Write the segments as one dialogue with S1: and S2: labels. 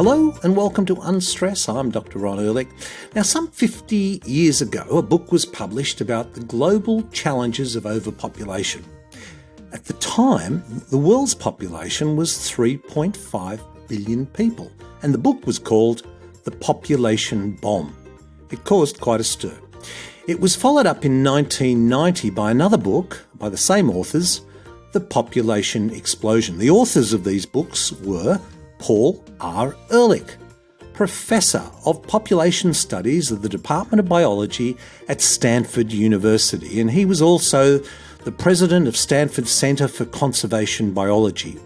S1: Hello and welcome to Unstress. I'm Dr Ron Ehrlich. Now, some 50 years ago, a book was published about the global challenges of overpopulation. At the time, the world's population was 3.5 billion people, and the book was called The Population Bomb. It caused quite a stir. It was followed up in 1990 by another book by the same authors, The Population Explosion. The authors of these books were Paul R. Ehrlich, Professor of Population Studies of the Department of Biology at Stanford University, and he was also the president of Stanford Center for Conservation Biology.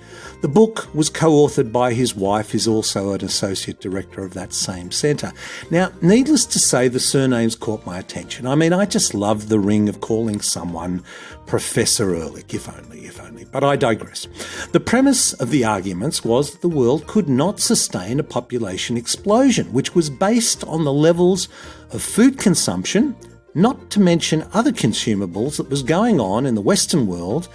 S1: The book was co-authored by his wife, who's also an associate director of that same centre. Now, needless to say, the surnames caught my attention. I mean, I just love the ring of calling someone Professor Ehrlich, if only. But I digress. The premise of the arguments was that the world could not sustain a population explosion, which was based on the levels of food consumption, not to mention other consumables that was going on in the Western world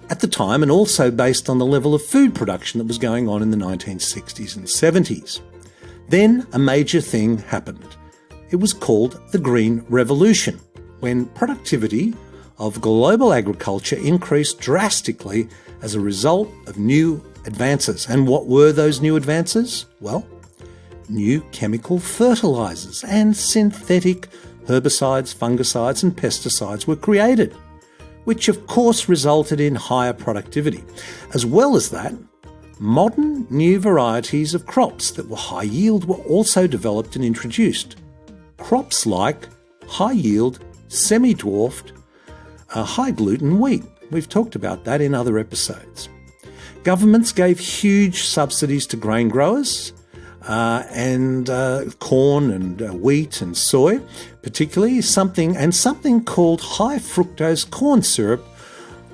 S1: at the time, and also based on the level of food production that was going on in the 1960s and 70s. Then a major thing happened. It was called the Green Revolution, when productivity of global agriculture increased drastically as a result of new advances. And what were those new advances? Well, new chemical fertilizers and synthetic herbicides, fungicides and pesticides were created, which of course resulted in higher productivity. As well as that, modern new varieties of crops that were high yield were also developed and introduced. Crops like high yield, semi-dwarfed, high gluten wheat. We've talked about that in other episodes. Governments gave huge subsidies to grain growers, and corn and wheat and soy, particularly something called high fructose corn syrup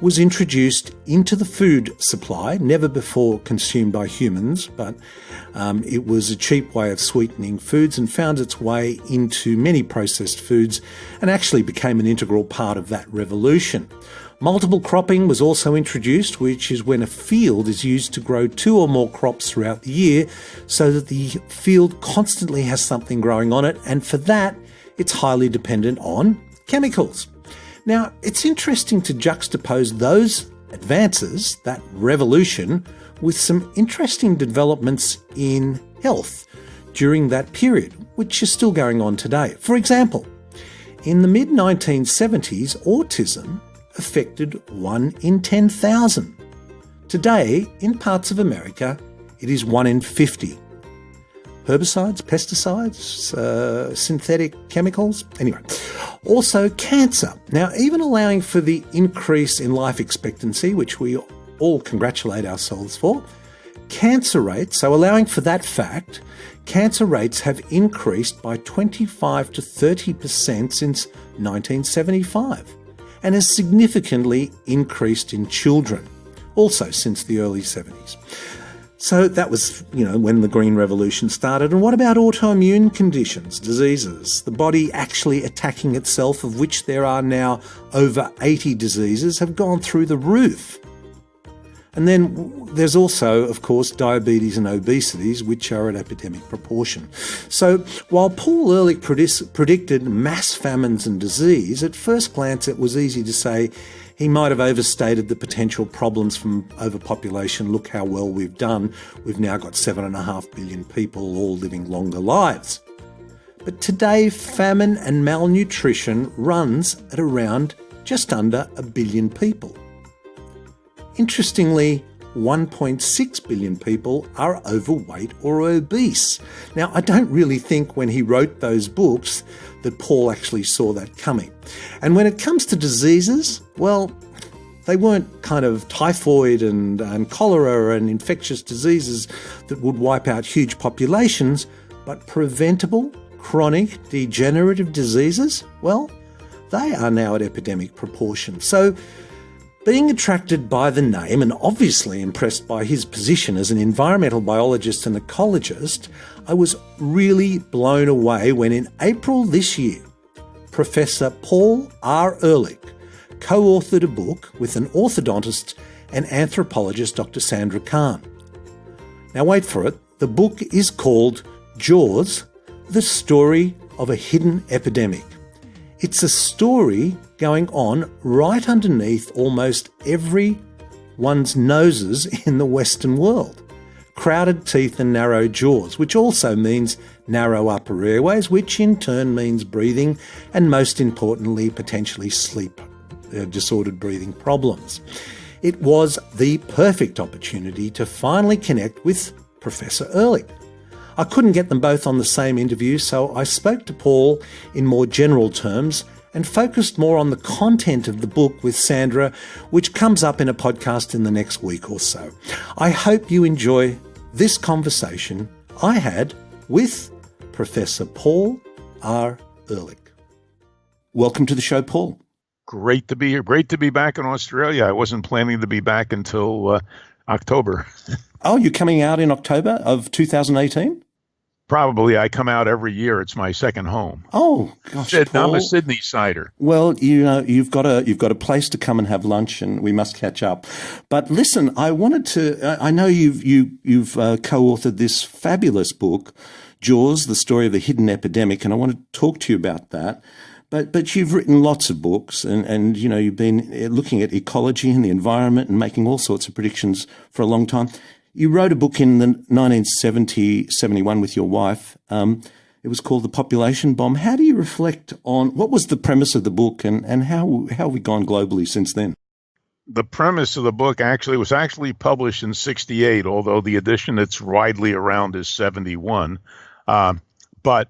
S1: was introduced into the food supply, never before consumed by humans, but it was a cheap way of sweetening foods and found its way into many processed foods and actually became an integral part of that revolution. Multiple cropping was also introduced, which is when a field is used to grow two or more crops throughout the year so that the field constantly has something growing on it, and for that, it's highly dependent on chemicals. Now, it's interesting to juxtapose those advances, that revolution, with some interesting developments in health during that period, which is still going on today. For example, in the mid-1970s, autism affected 1 in 10,000. Today, in parts of America, it is 1 in 50. Herbicides, pesticides, synthetic chemicals. Anyway, also cancer. Now, even allowing for the increase in life expectancy, which we all congratulate ourselves for, cancer rates, so allowing for that fact, cancer rates have increased by 25 to 30% since 1975 and has significantly increased in children, also since the early 70s. So that was, when the Green Revolution started. And what about autoimmune conditions, diseases? The body actually attacking itself, of which there are now over 80 diseases, have gone through the roof. And then there's also, of course, diabetes and obesity, which are at epidemic proportion. So while Paul Ehrlich predicted mass famines and disease, at first glance it was easy to say he might have overstated the potential problems from overpopulation. Look how well we've done. We've now got 7.5 billion people all living longer lives. But today, famine and malnutrition runs at around just under 1 billion people. Interestingly, 1.6 billion people are overweight or obese. Now, I don't really think when he wrote those books that Paul actually saw that coming. And when it comes to diseases, well, they weren't kind of typhoid and cholera and infectious diseases that would wipe out huge populations, but preventable, chronic, degenerative diseases, well, they are now at epidemic proportion. So, being attracted by the name and obviously impressed by his position as an environmental biologist and ecologist, I was really blown away when in April this year, Professor Paul R. Ehrlich co-authored a book with an orthodontist and anthropologist, Dr. Sandra Kahn. Now wait for it, The book is called Jaws, The Story of a Hidden Epidemic. It's a story going on right underneath almost everyone's noses in the Western world. Crowded teeth and narrow jaws, which also means narrow upper airways, which in turn means breathing, and most importantly, potentially sleep, disordered breathing problems. It was the perfect opportunity to finally connect with Professor Ehrlich. I couldn't get them both on the same interview, so I spoke to Paul in more general terms and focused more on the content of the book with Sandra, which comes up in a podcast in the next week or so. I hope you enjoy this conversation I had with Professor Paul R. Ehrlich. Welcome to the show, Paul.
S2: Great to be here. Great to be back in Australia. I wasn't planning to be back until October.
S1: Oh, you're coming out in October of 2018?
S2: Probably. I come out every year. It's my second home.
S1: Oh, gosh,
S2: I'm
S1: Paul.
S2: a Sydney sider.
S1: Well, you've got a place to come and have lunch, and we must catch up. But listen, I wanted to. I know you've co-authored this fabulous book, Jaws: The Story of a Hidden Epidemic, and I want to talk to you about that. But you've written lots of books, and you've been looking at ecology and the environment and making all sorts of predictions for a long time. You wrote a book in the 1970-71 with your wife. It was called The Population Bomb. How do you reflect on what was the premise of the book, and how have we gone globally since then?
S2: The premise of the book was published in 68, although the edition that's widely around is 71. But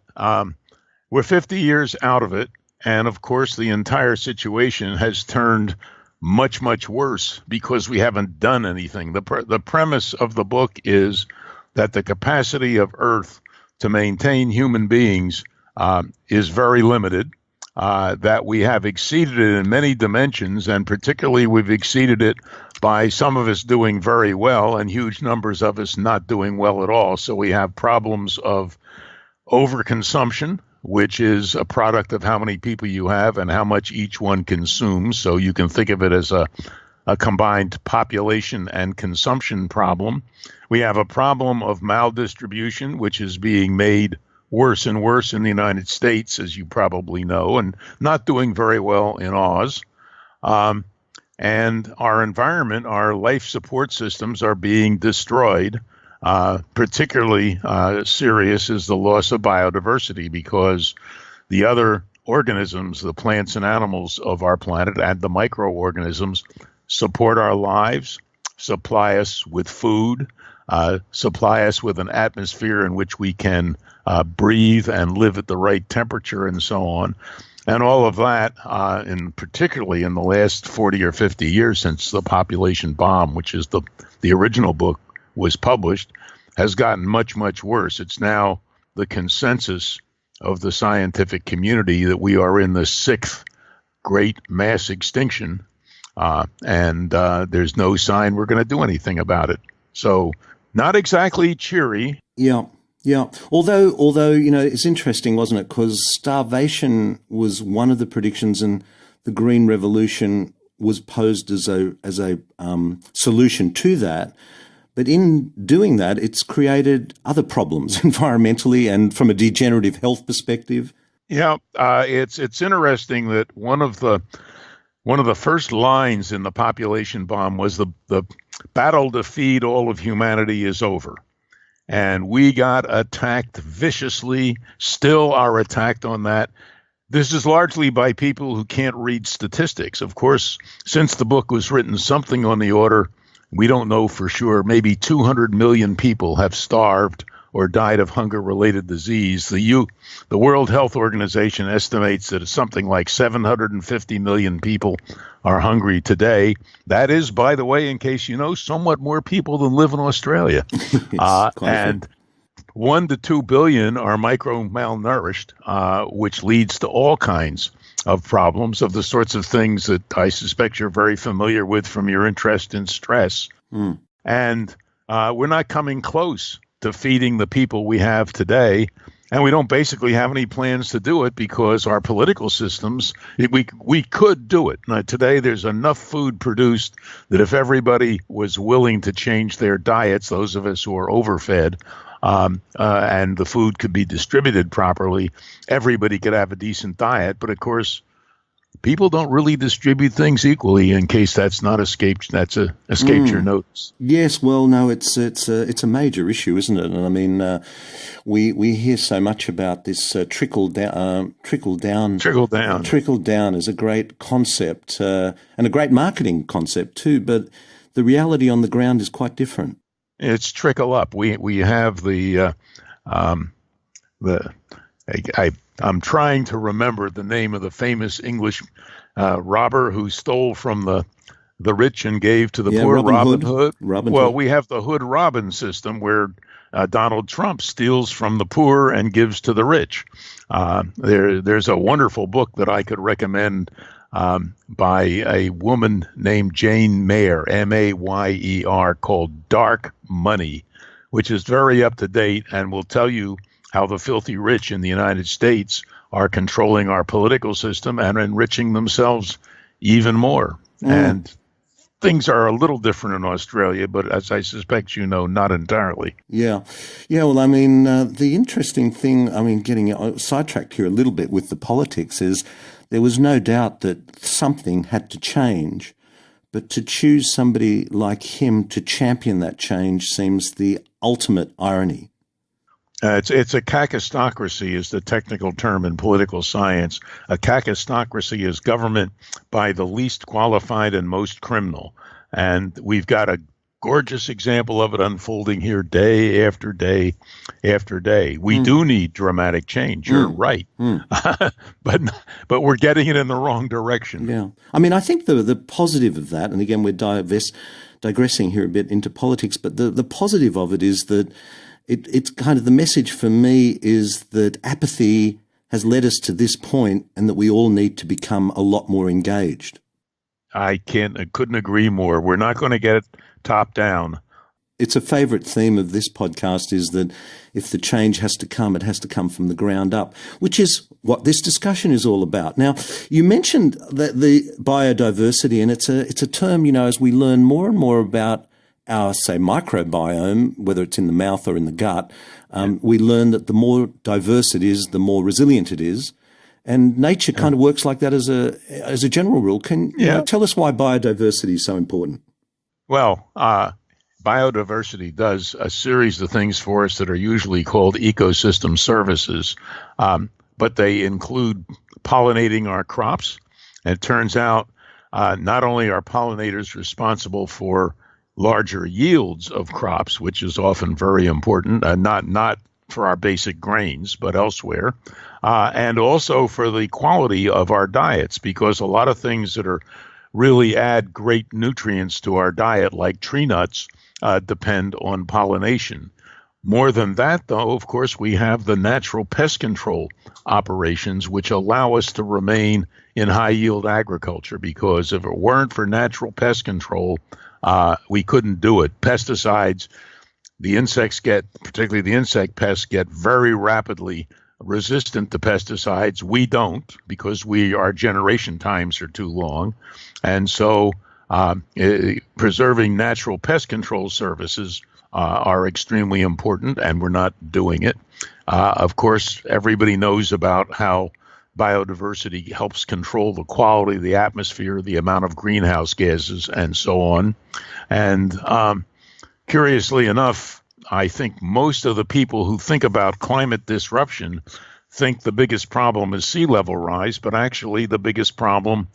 S2: we're 50 years out of it. And of course, the entire situation has turned much, much worse because we haven't done anything. The premise of the book is that the capacity of Earth to maintain human beings is very limited, that we have exceeded it in many dimensions, and particularly we've exceeded it by some of us doing very well and huge numbers of us not doing well at all. So we have problems of overconsumption, which is a product of how many people you have and how much each one consumes. So you can think of it as a combined population and consumption problem. We have a problem of maldistribution, which is being made worse and worse in the United States, as you probably know, and not doing very well in Oz. And our environment, our life support systems are being destroyed. Particularly serious is the loss of biodiversity, because the other organisms, the plants and animals of our planet and the microorganisms, support our lives, supply us with food, supply us with an atmosphere in which we can breathe and live at the right temperature and so on. And all of that, particularly in the last 40 or 50 years since The Population Bomb, which is the original book, was published, has gotten much, much worse. It's now the consensus of the scientific community that we are in the sixth great mass extinction, and there's no sign we're going to do anything about it. So not exactly cheery.
S1: Yeah. Although it's interesting, wasn't it? Because starvation was one of the predictions, and the Green Revolution was posed as a solution to that. But in doing that, it's created other problems environmentally and from a degenerative health perspective.
S2: Yeah, it's interesting that one of the first lines in The Population Bomb was the battle to feed all of humanity is over. And we got attacked viciously, still are attacked on that. This is largely by people who can't read statistics. Of course, since the book was written, something on the order, we don't know for sure, maybe 200 million people have starved or died of hunger-related disease. The World Health Organization estimates that something like 750 million people are hungry today. That is, by the way, in case you know, somewhat more people than live in Australia. And 1 to 2 billion are micro-malnourished, which leads to all kinds of problems, of the sorts of things that I suspect you're very familiar with from your interest in stress. And we're not coming close to feeding the people we have today. And we don't basically have any plans to do it because our political systems, we could do it. Now, today, there's enough food produced that if everybody was willing to change their diets, those of us who are overfed, and the food could be distributed properly, everybody could have a decent diet. But of course, people don't really distribute things equally. In case that's not escaped your notice.
S1: Yes, well, no, it's a major issue, isn't it? And I mean, we hear so much about this trickle down. Trickle down is a great concept and a great marketing concept too. But the reality on the ground is quite different.
S2: It's trickle up. We have I'm trying to remember the name of the famous English robber who stole from the rich and gave to the poor. Robin Hood. We have the Hood-Robin system where Donald Trump steals from the poor and gives to the rich. There's a wonderful book that I could recommend by a woman named Jane Mayer, Mayer, called Dark Money, which is very up to date and will tell you how the filthy rich in the United States are controlling our political system and enriching themselves even more. And things are a little different in Australia, but as I suspect you know, not entirely.
S1: Yeah. Well, I mean, the interesting thing, I mean, getting sidetracked here a little bit with the politics is there was no doubt that something had to change, but to choose somebody like him to champion that change seems the ultimate irony.
S2: It's a caucusocracy is the technical term in political science. A caucusocracy is government by the least qualified and most criminal. And we've got a gorgeous example of it unfolding here day after day after day. We do need dramatic change. You're right. But we're getting it in the wrong direction.
S1: Yeah. I mean, I think the positive of that, and again, we're digressing here a bit into politics, but the positive of it is that it's kind of the message for me is that apathy has led us to this point and that we all need to become a lot more engaged.
S2: I couldn't agree more. We're not going to get it top down.
S1: It's a favorite theme of this podcast is that if the change has to come, it has to come from the ground up, which is what this discussion is all about. Now, you mentioned that the biodiversity, and it's a term, you know, as we learn more and more about our, say, microbiome, whether it's in the mouth or in the gut, we learn that the more diverse it is, the more resilient it is. And nature kind of works like that as a general rule. Can you tell us why biodiversity is so important?
S2: Well, biodiversity does a series of things for us that are usually called ecosystem services, but they include pollinating our crops. And it turns out not only are pollinators responsible for larger yields of crops, which is often very important, not for our basic grains, but elsewhere, and also for the quality of our diets, because a lot of things that are really add great nutrients to our diet, like tree nuts, depend on pollination. More than that, though, of course, we have the natural pest control operations, which allow us to remain in high-yield agriculture, because if it weren't for natural pest control, we couldn't do it. Pesticides, the insects particularly the insect pests, get very rapidly resistant to pesticides. We don't, because our generation times are too long. And so preserving natural pest control services are extremely important, and we're not doing it. Of course, everybody knows about how biodiversity helps control the quality of the atmosphere, the amount of greenhouse gases, and so on. And curiously enough, I think most of the people who think about climate disruption think the biggest problem is sea level rise, but actually the biggest problem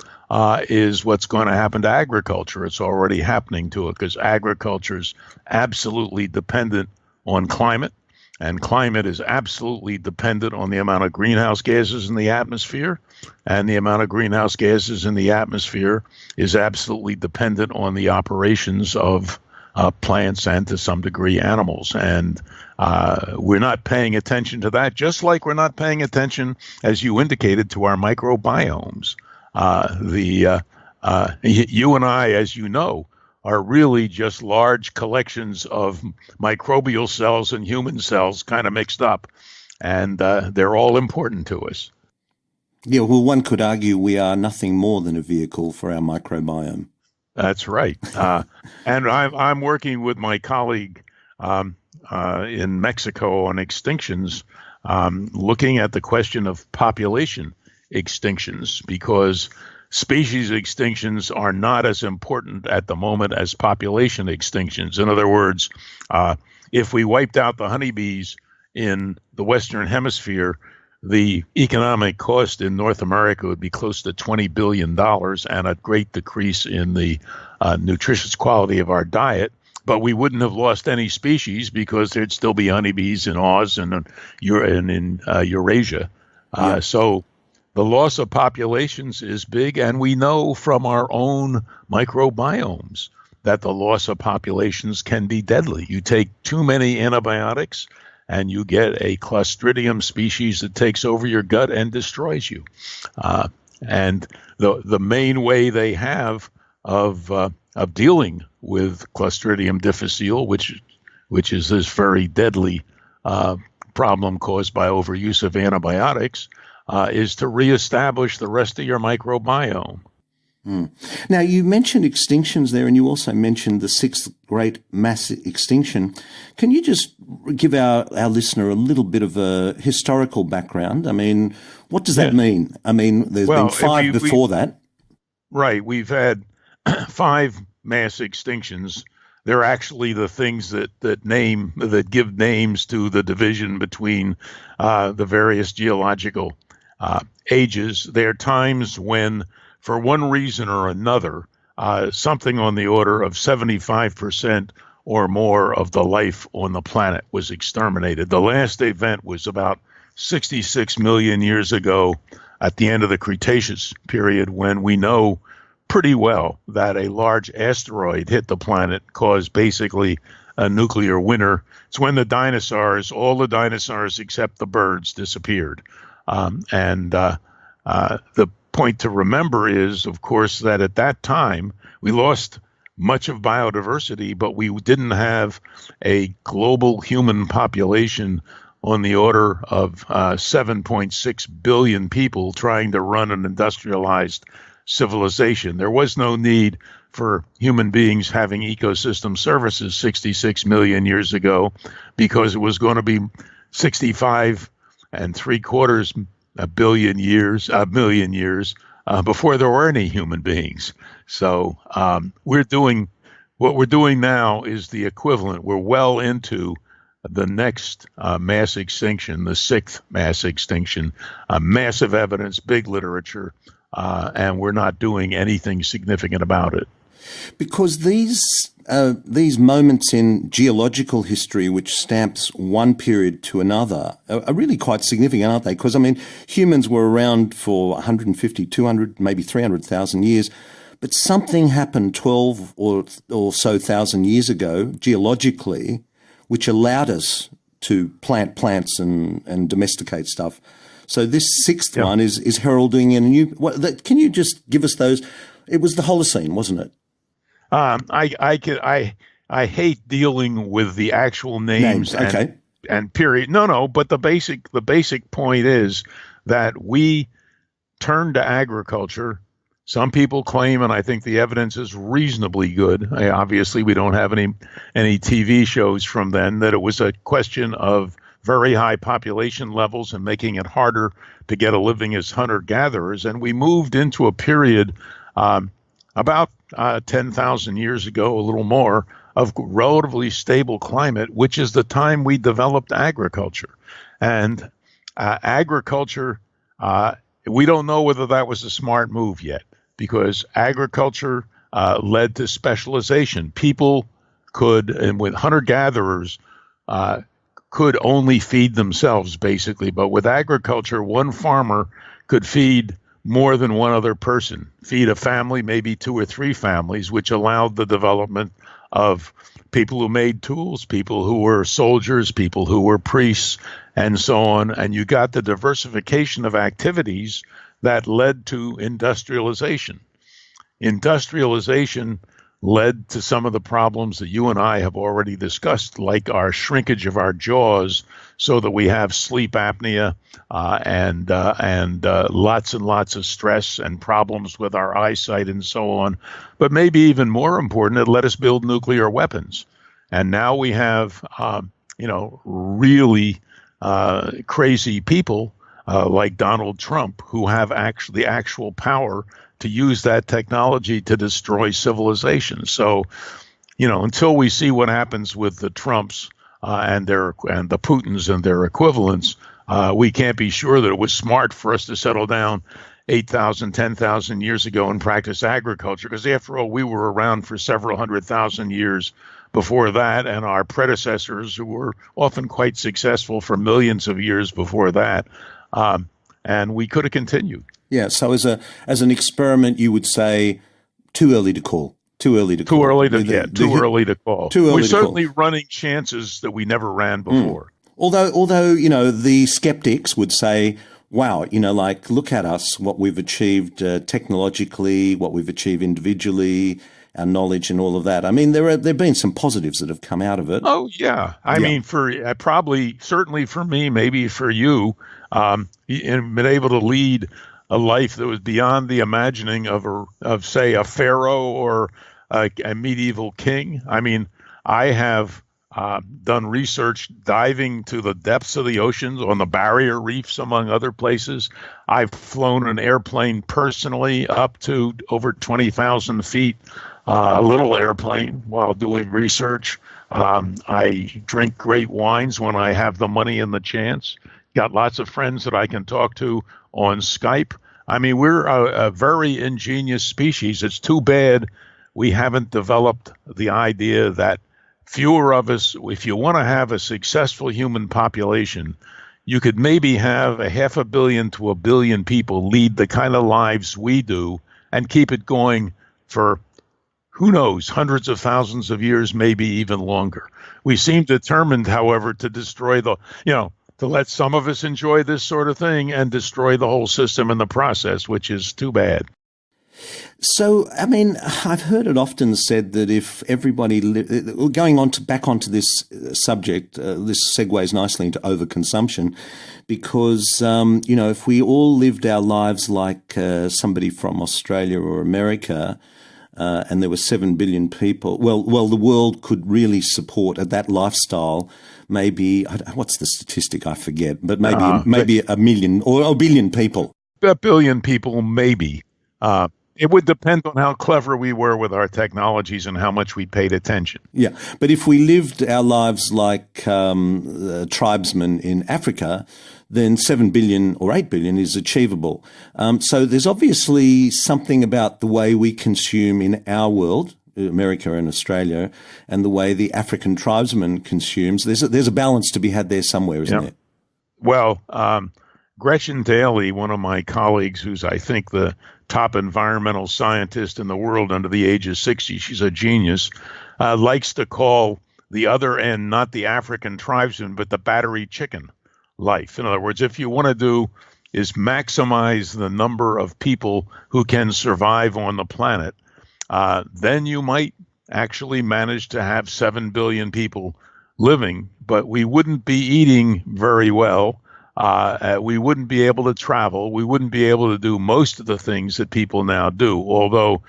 S2: is what's going to happen to agriculture. It's already happening to it, because agriculture is absolutely dependent on climate. And climate is absolutely dependent on the amount of greenhouse gases in the atmosphere. And the amount of greenhouse gases in the atmosphere is absolutely dependent on the operations of plants and, to some degree, animals. And we're not paying attention to that, just like we're not paying attention, as you indicated, to our microbiomes. You and I, as you know, are really just large collections of microbial cells and human cells kind of mixed up, and they're all important to us.
S1: Yeah, well, one could argue we are nothing more than a vehicle for our microbiome.
S2: That's right. And I'm working with my colleague in Mexico on extinctions, looking at the question of population extinctions, because species extinctions are not as important at the moment as population extinctions. In other words, if we wiped out the honeybees in the Western Hemisphere, the economic cost in North America would be close to $20 billion and a great decrease in the nutritious quality of our diet. But we wouldn't have lost any species because there'd still be honeybees in Oz and in Eurasia. So the loss of populations is big, and we know from our own microbiomes that the loss of populations can be deadly. You take too many antibiotics, and you get a Clostridium species that takes over your gut and destroys you. And the main way they have of dealing with Clostridium difficile, which is this very deadly problem caused by overuse of antibiotics, is to reestablish the rest of your microbiome.
S1: Now, you mentioned extinctions there, and you also mentioned the sixth great mass extinction. Can you just give our listener a little bit of a historical background? I mean, what does that mean? I mean, there's been five before that.
S2: Right. We've had 5 mass extinctions. They're actually the things that give names to the division between the various geological ages. There are times when, for one reason or another, something on the order of 75% or more of the life on the planet was exterminated. The last event was about 66 million years ago at the end of the Cretaceous period, when we know pretty well that a large asteroid hit the planet, caused basically a nuclear winter. It's when all the dinosaurs except the birds disappeared. The point to remember is, of course, that at that time we lost much of biodiversity, but we didn't have a global human population on the order of 7.6 billion people trying to run an industrialized civilization. There was no need for human beings having ecosystem services 66 million years ago, because it was going to be 65 3/4 million years before there were any human beings. So what we're doing now is the equivalent. We're well into the next mass extinction, the sixth mass extinction, massive evidence, big literature, and we're not doing anything significant about it.
S1: Because these moments in geological history, which stamps one period to another, are really quite significant, aren't they? Because, I mean, humans were around for 150, 200, maybe 300,000 years, but something happened 12 or so thousand years ago, geologically, which allowed us to plant plants and domesticate stuff. So this sixth one is heralding a new. Can you just give us those? It was the Holocene, wasn't it?
S2: I hate dealing with the actual names.
S1: Okay.
S2: And period. No. But the basic point is that we turned to agriculture. Some people claim, and I think the evidence is reasonably good. Obviously, we don't have any TV shows from then, that it was a question of very high population levels and making it harder to get a living as hunter-gatherers. And we moved into a period about 10,000 years ago, a little more, of relatively stable climate, which is the time we developed agriculture. And agriculture, we don't know whether that was a smart move yet, because agriculture led to specialization. People could, and with hunter-gatherers, could only feed themselves, basically. But with agriculture, one farmer could feed more than one other person, feed a family, maybe 2 or 3 families, which allowed the development of people who made tools, people who were soldiers, people who were priests, and so on. And you got the diversification of activities that led to industrialization. Industrialization led to some of the problems that you and I have already discussed, like our shrinkage of our jaws, so that we have sleep apnea and lots and lots of stress and problems with our eyesight and so on. But maybe even more important, it let us build nuclear weapons. And now we have really crazy people like Donald Trump, who have the actual power to use that technology to destroy civilization. So, until we see what happens with the Trumps and the Putins and their equivalents, we can't be sure that it was smart for us to settle down 8,000, 10,000 years ago and practice agriculture, because after all, we were around for several 100,000 years before that, and our predecessors, who were often quite successful for millions of years before that, and we could have continued.
S1: Yeah. So as an experiment, you would say too early to call. Too early to call.
S2: Too early to call. We're certainly running chances that we never ran before.
S1: Although the skeptics would say, wow, look at us, what we've achieved technologically, what we've achieved individually, our knowledge and all of that. I mean, there have been some positives that have come out of it.
S2: Oh, yeah. I mean, certainly for me, maybe for you, and been able to lead a life that was beyond the imagining of say, a pharaoh or a medieval king. I mean, I have done research diving to the depths of the oceans on the barrier reefs, among other places. I've flown an airplane personally up to over 20,000 feet, a little airplane, while doing research. I drink great wines when I have the money and the chance. Got lots of friends that I can talk to on Skype. I mean, we're a very ingenious species. It's too bad we haven't developed the idea that fewer of us, if you want to have a successful human population, you could maybe have 500 million to 1 billion people lead the kind of lives we do and keep it going for, who knows, hundreds of thousands of years, maybe even longer. We seem determined, however, to destroy to let some of us enjoy this sort of thing and destroy the whole system in the process, which is too bad.
S1: So, I mean, I've heard it often said that if everybody back onto this subject, this segues nicely into overconsumption, because if we all lived our lives like somebody from Australia or America, and there were 7 billion people, well, the world could really support at that lifestyle. Maybe, what's the statistic? I forget, but maybe a million or a billion people.
S2: A billion people, maybe. It would depend on how clever we were with our technologies and how much we paid attention.
S1: Yeah, but if we lived our lives like tribesmen in Africa, then 7 billion or 8 billion is achievable. So there's obviously something about the way we consume in our world, America and Australia, and the way the African tribesman consumes. There's a balance to be had there somewhere, isn't there?
S2: Well, Gretchen Daly, one of my colleagues, who's I think the top environmental scientist in the world under the age of 60, she's a genius, likes to call the other end not the African tribesman, but the battery chicken life. In other words, if you want to do is maximize the number of people who can survive on the planet, then you might actually manage to have 7 billion people living, but we wouldn't be eating very well. We wouldn't be able to travel. We wouldn't be able to do most of the things that people now do, although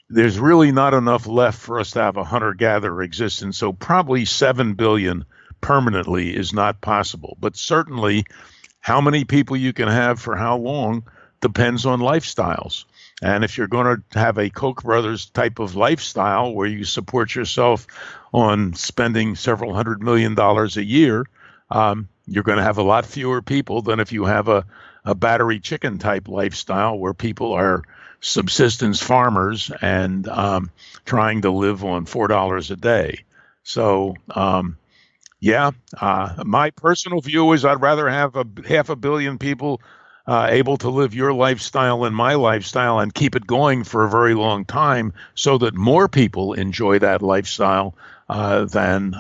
S2: there's really not enough left for us to have a hunter-gatherer existence. So probably 7 billion permanently is not possible. But certainly how many people you can have for how long depends on lifestyles. And if you're going to have a Koch brothers type of lifestyle where you support yourself on spending several $100 million a year, you're going to have a lot fewer people than if you have a battery chicken type lifestyle where people are subsistence farmers and trying to live on $4 a day. So, my personal view is I'd rather have 500 million people able to live your lifestyle and my lifestyle and keep it going for a very long time so that more people enjoy that lifestyle than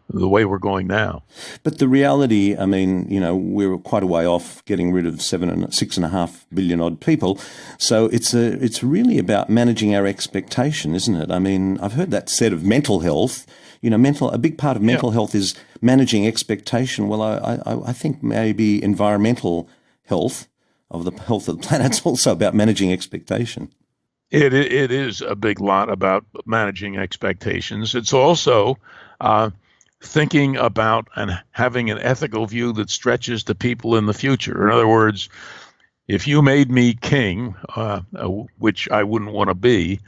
S2: the way we're going now.
S1: But the reality, I mean, we're quite a way off getting rid of 6.5 billion odd people. So it's really about managing our expectation, isn't it? I mean, I've heard that said of mental health. A big part of mental health is managing expectation. Well, I think maybe environmental health of the planet's also about managing expectation.
S2: It is a big lot about managing expectations. It's also thinking about and having an ethical view that stretches to people in the future. In other words, if you made me king, which I wouldn't want to be,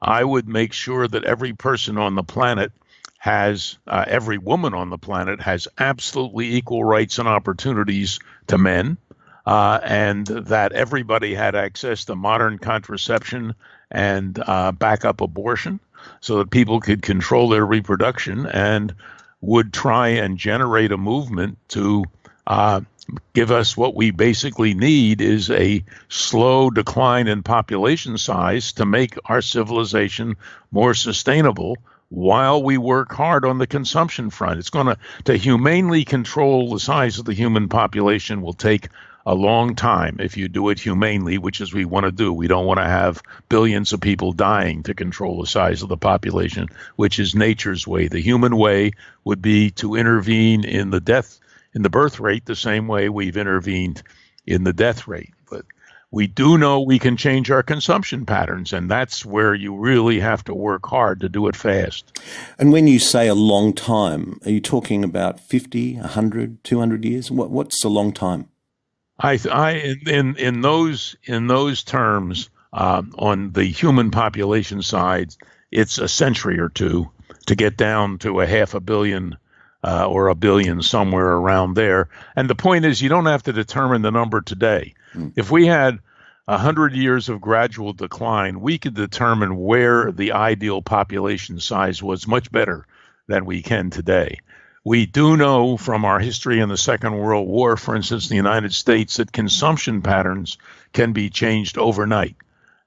S2: I would make sure that every person on the planet has, every woman on the planet has absolutely equal rights and opportunities to men, and that everybody had access to modern contraception and backup abortion so that people could control their reproduction, and would try and generate a movement to give us what we basically need is a slow decline in population size to make our civilization more sustainable while we work hard on the consumption front. It's going to humanely control the size of the human population will take a long time if you do it humanely, which is we want to do. We don't want to have billions of people dying to control the size of the population, which is nature's way. The human way would be to intervene in the birth rate the same way we've intervened in the death rate. But we do know we can change our consumption patterns, and that's where you really have to work hard to do it fast.
S1: And when you say a long time, are you talking about 50, 100, 200 years? What's a long time?
S2: In those terms, on the human population side, it's a century or two to get down to a 500 million or a billion, somewhere around there. And the point is, you don't have to determine the number today. If we had 100 years of gradual decline, we could determine where the ideal population size was much better than we can today. We do know from our history in the Second World War, for instance, in the United States, that consumption patterns can be changed overnight.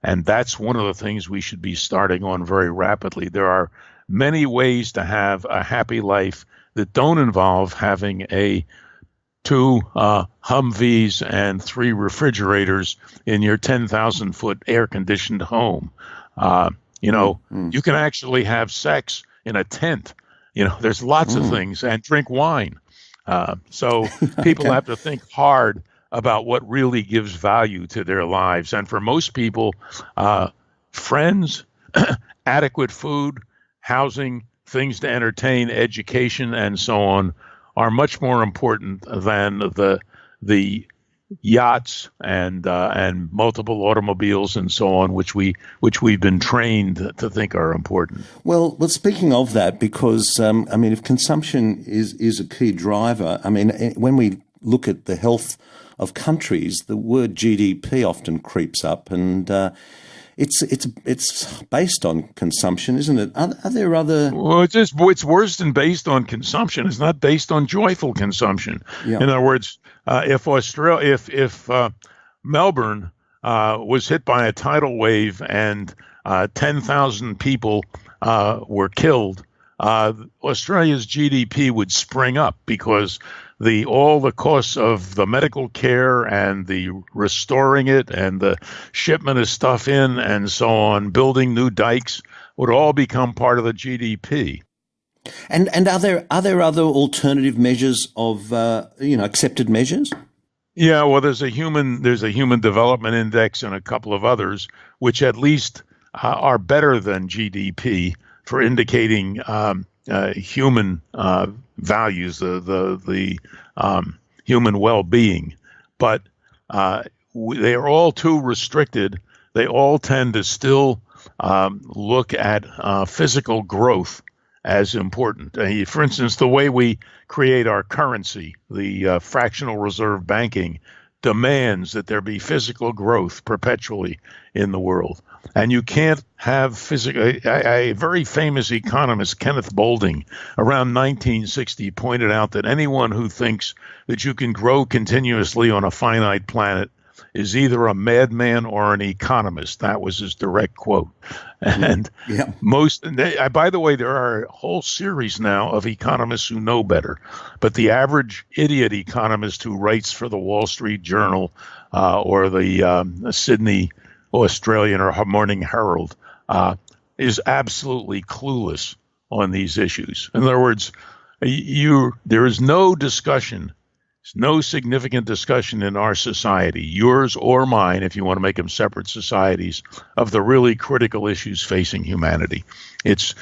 S2: And that's one of the things we should be starting on very rapidly. There are many ways to have a happy life that don't involve having two Humvees and 3 refrigerators in your 10,000-foot air-conditioned home. You can actually have sex in a tent. There's lots of things, and drink wine. So people have to think hard about what really gives value to their lives. And for most people, friends, adequate food, housing, things to entertain, education, and so on are much more important than the yachts and multiple automobiles and so on, which we've been trained to think are important.
S1: Well, speaking of that, because if consumption is a key driver, when we look at the health of countries, the word GDP often creeps up, and it's based on consumption, isn't it? Are there other?
S2: Well, it's worse than based on consumption. It's not based on joyful consumption. Yeah. In other words, if Melbourne was hit by a tidal wave and 10,000 people were killed, Australia's GDP would spring up because all the costs of the medical care and the restoring it and the shipment of stuff in and so on, building new dikes, would all become part of the GDP.
S1: And are there other alternative measures of accepted measures?
S2: Yeah, well, there's a human development index and a couple of others which at least are better than GDP for indicating human values, the human well-being, but they are all too restricted. They all tend to still look at physical growth as important. For instance, the way we create our currency, the fractional reserve banking, demands that there be physical growth perpetually in the world. And you can't have physical. A very famous economist, Kenneth Boulding, around 1960, pointed out that anyone who thinks that you can grow continuously on a finite planet is either a madman or an economist. That was his direct quote. And by the way, there are a whole series now of economists who know better. But the average idiot economist who writes for the Wall Street Journal or the Sydney Australian or Morning Herald is absolutely clueless on these issues. In other words, there is no discussion no significant discussion in our society, yours or mine, if you want to make them separate societies, of the really critical issues facing humanity. It's,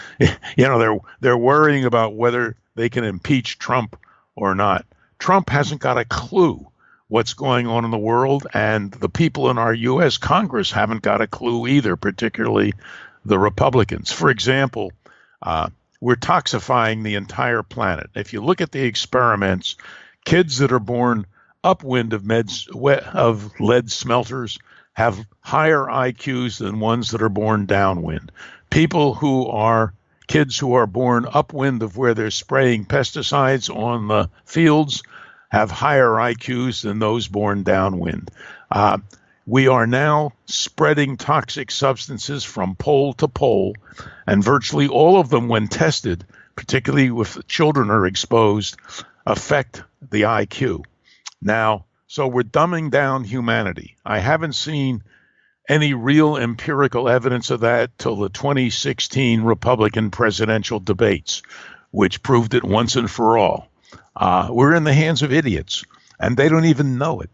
S2: they're worrying about whether they can impeach Trump or not. Trump hasn't got a clue what's going on in the world, and the people in our U.S. Congress haven't got a clue either, particularly the Republicans. For example, we're toxifying the entire planet. If you look at the experiments, kids that are born upwind of lead smelters have higher IQs than ones that are born downwind. Kids who are born upwind of where they're spraying pesticides on the fields have higher IQs than those born downwind. We are now spreading toxic substances from pole to pole, and virtually all of them, when tested, particularly if children are exposed, affect the IQ. Now, so we're dumbing down humanity. I haven't seen any real empirical evidence of that till the 2016 Republican presidential debates, which proved it once and for all. We're in the hands of idiots, and they don't even know it.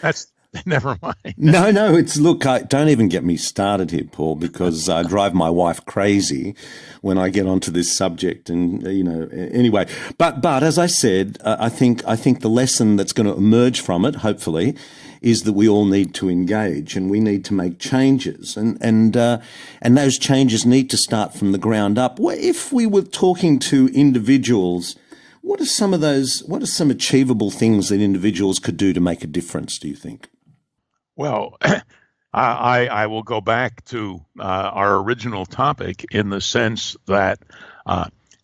S2: That's never mind.
S1: No, look, don't even get me started here, Paul, because I drive my wife crazy when I get onto this subject. And, anyway, but as I said, I think the lesson that's going to emerge from it, hopefully, is that we all need to engage and we need to make changes, and those changes need to start from the ground up. If we were talking to individuals, what are some achievable things that individuals could do to make a difference, do you think?
S2: Well, I will go back to our original topic in the sense that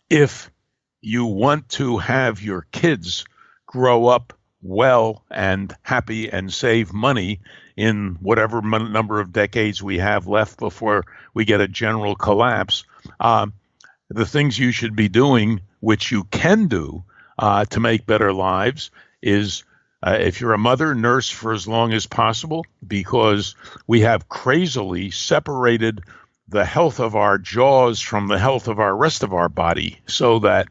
S2: if you want to have your kids grow up well and happy and save money in whatever number of decades we have left before we get a general collapse, the things you should be doing, which you can do to make better lives, is if you're a mother, nurse for as long as possible, because we have crazily separated the health of our jaws from the health of our rest of our body, so that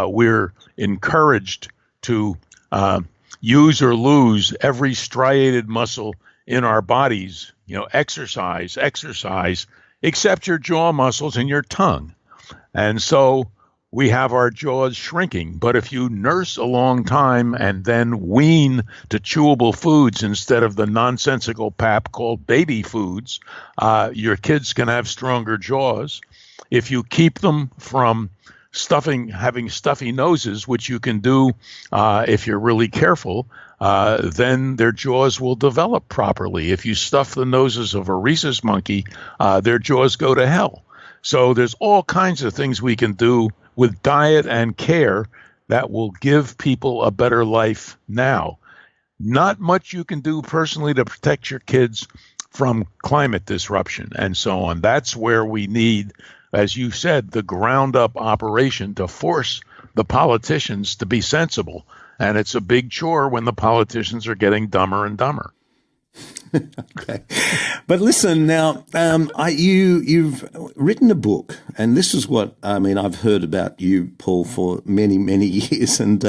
S2: we're encouraged to use or lose every striated muscle in our bodies, exercise, except your jaw muscles and your tongue. And so we have our jaws shrinking. But if you nurse a long time and then wean to chewable foods instead of the nonsensical pap called baby foods, your kids can have stronger jaws. If you keep them from having stuffy noses, which you can do if you're really careful, then their jaws will develop properly. If you stuff the noses of a rhesus monkey, their jaws go to hell. So there's all kinds of things we can do with diet and care that will give people a better life now. Not much you can do personally to protect your kids from climate disruption and so on. That's where we need, as you said, the ground-up operation to force the politicians to be sensible. And it's a big chore when the politicians are getting dumber and dumber.
S1: Okay. But listen, now, you've written a book, and this is what, I've heard about you, Paul, for many, many years. And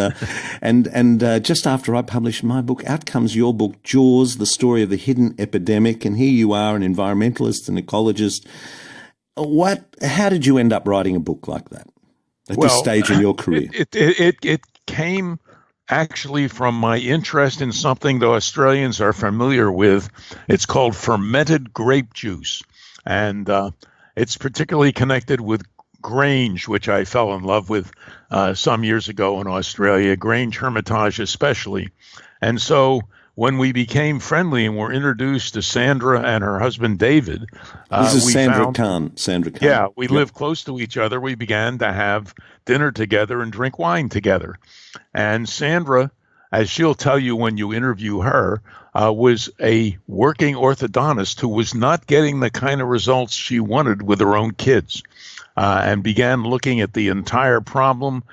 S1: just after I published my book, out comes your book, Jaws, The Story of the Hidden Epidemic. And here you are, an environmentalist, an ecologist. How did you end up writing a book like that at this stage in your career?
S2: It came actually from my interest in something that Australians are familiar with. It's called fermented grape juice. And it's particularly connected with Grange, which I fell in love with some years ago in Australia, Grange Hermitage especially. And so when we became friendly and were introduced to Sandra and her husband David,
S1: this is Sandra Khan.
S2: Yeah, we lived close to each other. We began to have dinner together and drink wine together. And Sandra, as she'll tell you when you interview her, was a working orthodontist who was not getting the kind of results she wanted with her own kids, and began looking at the entire problem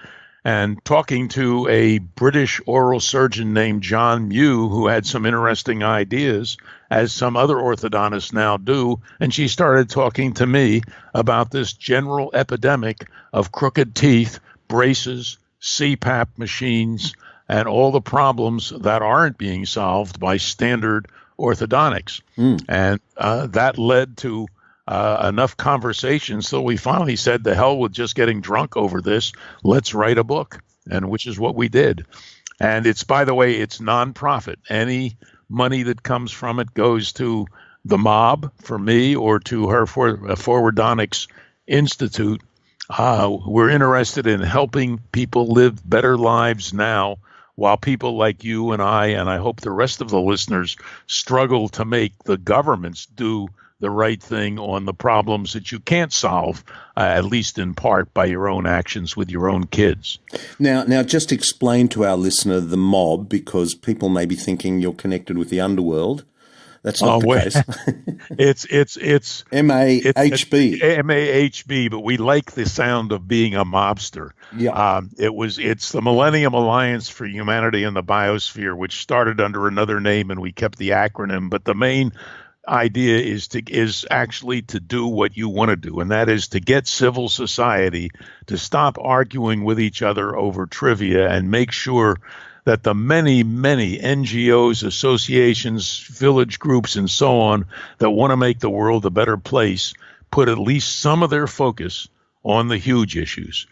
S2: and talking to a British oral surgeon named John Mew, who had some interesting ideas, as some other orthodontists now do. And she started talking to me about this general epidemic of crooked teeth, braces, CPAP machines, and all the problems that aren't being solved by standard orthodontics. And that led to enough conversations, so we finally said, the hell with just getting drunk over this. Let's write a book, and which is what we did. And it's, by the way, it's nonprofit. Any money that comes from it goes to the mob, for me, or to her Forwardonics Institute. We're interested in helping people live better lives now, while people like you and I hope the rest of the listeners, struggle to make the governments do the right thing on the problems that you can't solve, at least in part, by your own actions with your own kids.
S1: Now, just explain to our listener the mob, because people may be thinking you're connected with the underworld. That's not the case.
S2: It's
S1: MAHB.
S2: MAHB, but we like the sound of being a mobster.
S1: Yeah.
S2: It's the Millennium Alliance for Humanity and the Biosphere, which started under another name, and we kept the acronym. But the main idea is actually to do what you want to do, and that is to get civil society to stop arguing with each other over trivia and make sure that the many, many NGOs, associations, village groups, and so on that want to make the world a better place put at least some of their focus on the huge issues.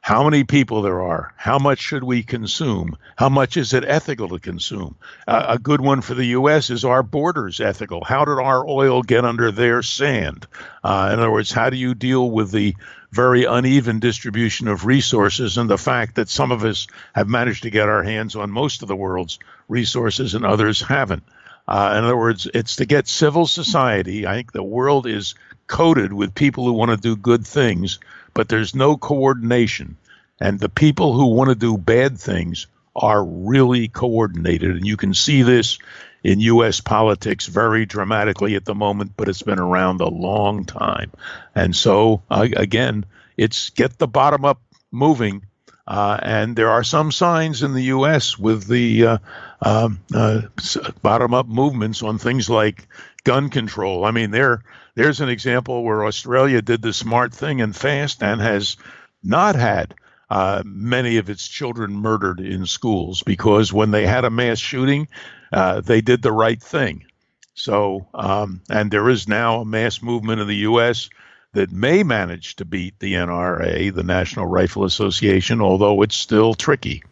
S2: How many people there are? How much should we consume? How much is it ethical to consume? A good one for the U.S. is, our borders ethical? How did our oil get under their sand? In other words, how do you deal with the very uneven distribution of resources and the fact that some of us have managed to get our hands on most of the world's resources and others haven't? In other words, it's to get civil society. I think the world is coated with people who want to do good things, but there's no coordination. And the people who want to do bad things are really coordinated. And you can see this in U.S. politics very dramatically at the moment, but it's been around a long time. And so, again, it's get the bottom up moving. And there are some signs in the U.S. with the bottom up movements on things like gun control. I mean, there's an example where Australia did the smart thing and fast and has not had many of its children murdered in schools, because when they had a mass shooting, they did the right thing. So, and there is now a mass movement in the U.S. that may manage to beat the NRA, the National Rifle Association, although it's still tricky.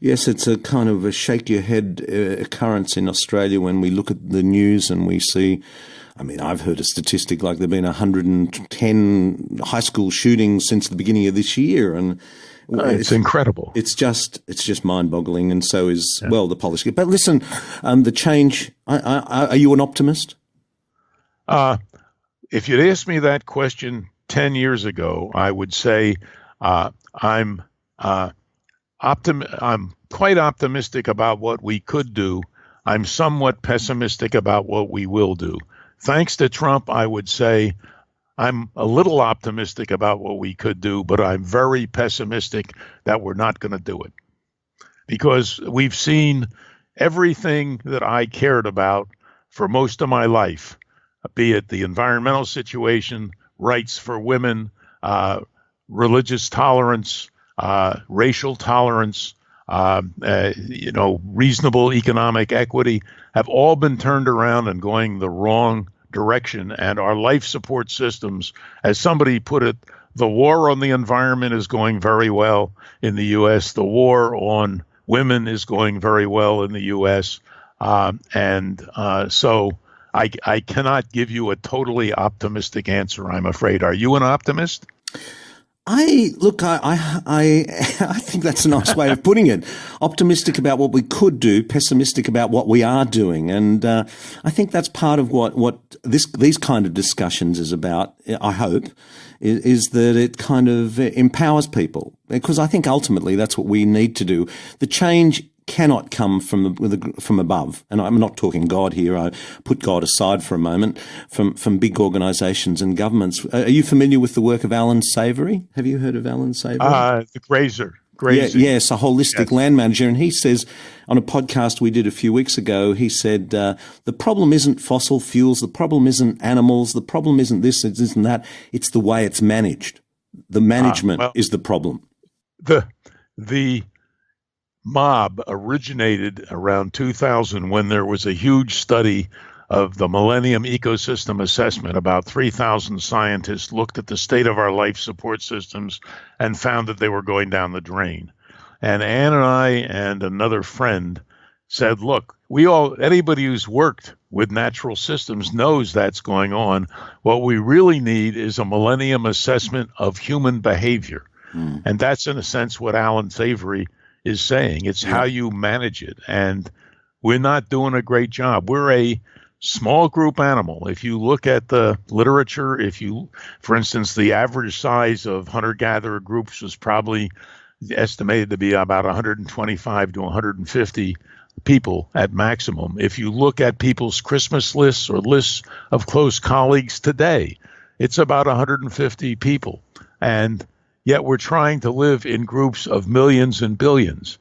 S1: Yes, it's a kind of a shake your head occurrence in Australia when we look at the news and we see, I mean, I've heard a statistic like there have been 110 high school shootings since the beginning of this year, and
S2: it's incredible.
S1: It's just mind-boggling, and so is well the policy. But listen, the change. Are you an optimist?
S2: If you'd asked me that question 10 years ago, I would say I'm quite optimistic about what we could do. I'm somewhat pessimistic about what we will do. Thanks to Trump, I would say I'm a little optimistic about what we could do, but I'm very pessimistic that we're not going to do it. Because we've seen everything that I cared about for most of my life, be it the environmental situation, rights for women, religious tolerance, racial tolerance, reasonable economic equity, have all been turned around and going the wrong direction. And our life support systems, as somebody put it, the war on the environment is going very well in the U.S. The war on women is going very well in the U.S. So I cannot give you a totally optimistic answer, I'm afraid. Are you an optimist?
S1: I think that's a nice way of putting it. Optimistic about what we could do, pessimistic about what we are doing, and I think that's part of what these kind of discussions is about. I hope is that it kind of empowers people, because I think ultimately that's what we need to do. The change cannot come from above, and I'm not talking God here. I put God aside for a moment. From big organisations and governments. Are you familiar with the work of Alan Savory? Have you heard of Alan Savory?
S2: The grazer.
S1: Yes, a holistic land manager, and he says on a podcast we did a few weeks ago, he said the problem isn't fossil fuels, the problem isn't animals, the problem isn't this, it isn't that. It's the way it's managed. The management is the problem.
S2: the mob originated around 2000 when there was a huge study of the Millennium Ecosystem Assessment. About 3,000 scientists looked at the state of our life support systems and found that they were going down the drain. And Ann and I and another friend said, look, anybody who's worked with natural systems knows that's going on. What we really need is a Millennium Assessment of human behavior. And that's, in a sense, what Alan Savory is saying. It's how you manage it. And we're not doing a great job. We're a small group animal. If you look at the literature, for instance, the average size of hunter-gatherer groups was probably estimated to be about 125 to 150 people at maximum. If you look at people's Christmas lists or lists of close colleagues today, it's about 150 people. And yet we're trying to live in groups of millions and billions,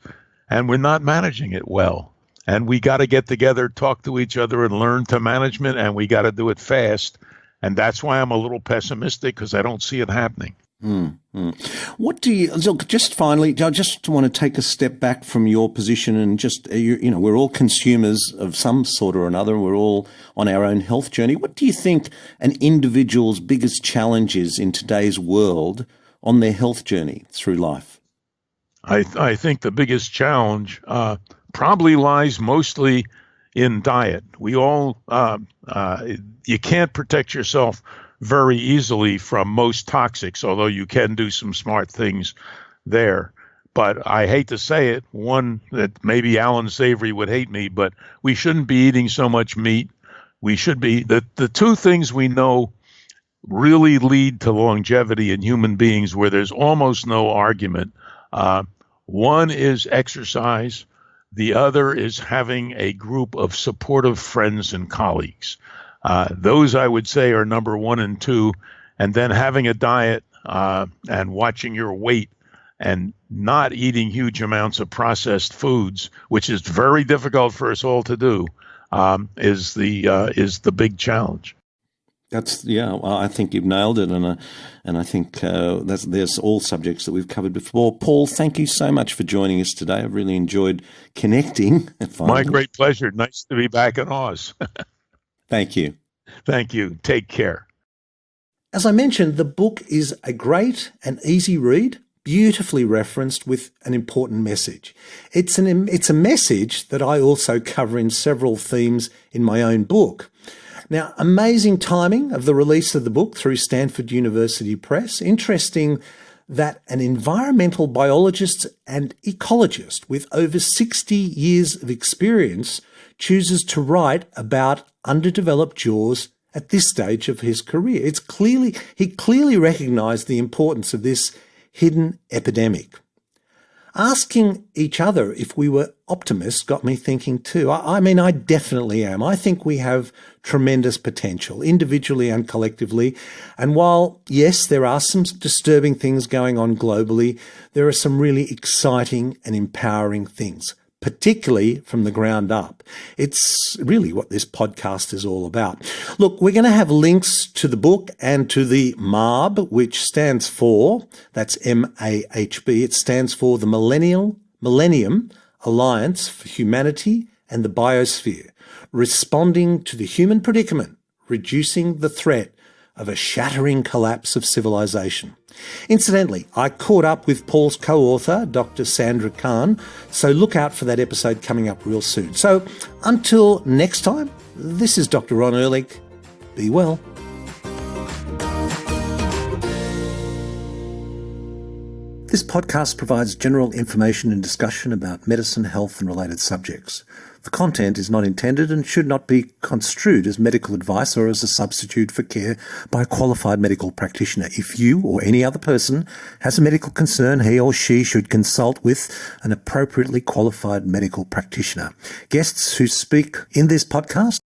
S2: and we're not managing it well. And we got to get together, talk to each other, and learn to management, and we got to do it fast. And that's why I'm a little pessimistic, because I don't see it happening.
S1: What do you look? Just finally, I just want to take a step back from your position and just we're all consumers of some sort or another. We're all on our own health journey. What do you think an individual's biggest challenge is in today's world on their health journey through life?
S2: I think the biggest challenge probably lies mostly in diet. We all you can't protect yourself very easily from most toxics, although you can do some smart things there. But I hate to say it, one that maybe Alan Savory would hate me, but we shouldn't be eating so much meat. We should be, the two things we know really lead to longevity in human beings where there's almost no argument. One is exercise. The other is having a group of supportive friends and colleagues. Those, I would say, are number 1 and 2. And then having a diet and watching your weight and not eating huge amounts of processed foods, which is very difficult for us all to do, is the big challenge.
S1: Well, I think you've nailed it, and I think there's all subjects that we've covered before. Paul, thank you so much for joining us today. I've really enjoyed connecting.
S2: My great pleasure. Nice to be back in Oz.
S1: Thank you.
S2: Thank you. Take care.
S1: As I mentioned, the book is a great and easy read, beautifully referenced with an important message. It's a message that I also cover in several themes in my own book. Now, amazing timing of the release of the book through Stanford University Press. Interesting that an environmental biologist and ecologist with over 60 years of experience chooses to write about underdeveloped jaws at this stage of his career. He clearly recognized the importance of this hidden epidemic. Asking each other if we were optimists got me thinking too. I mean, I definitely am. I think we have tremendous potential, individually and collectively. And while, yes, there are some disturbing things going on globally, there are some really exciting and empowering things, particularly from the ground up. It's really what this podcast is all about. Look, we're going to have links to the book and to the MAHB, which stands for, that's MAHB, it stands for the Millennium Alliance for Humanity and the Biosphere, responding to the human predicament, reducing the threat of a shattering collapse of civilization. Incidentally, I caught up with Paul's co-author, Dr. Sandra Khan, so look out for that episode coming up real soon. So until next time, this is Dr. Ron Ehrlich. Be well. This podcast provides general information and discussion about medicine, health, and related subjects. The content is not intended and should not be construed as medical advice or as a substitute for care by a qualified medical practitioner. If you or any other person has a medical concern, he or she should consult with an appropriately qualified medical practitioner. Guests who speak in this podcast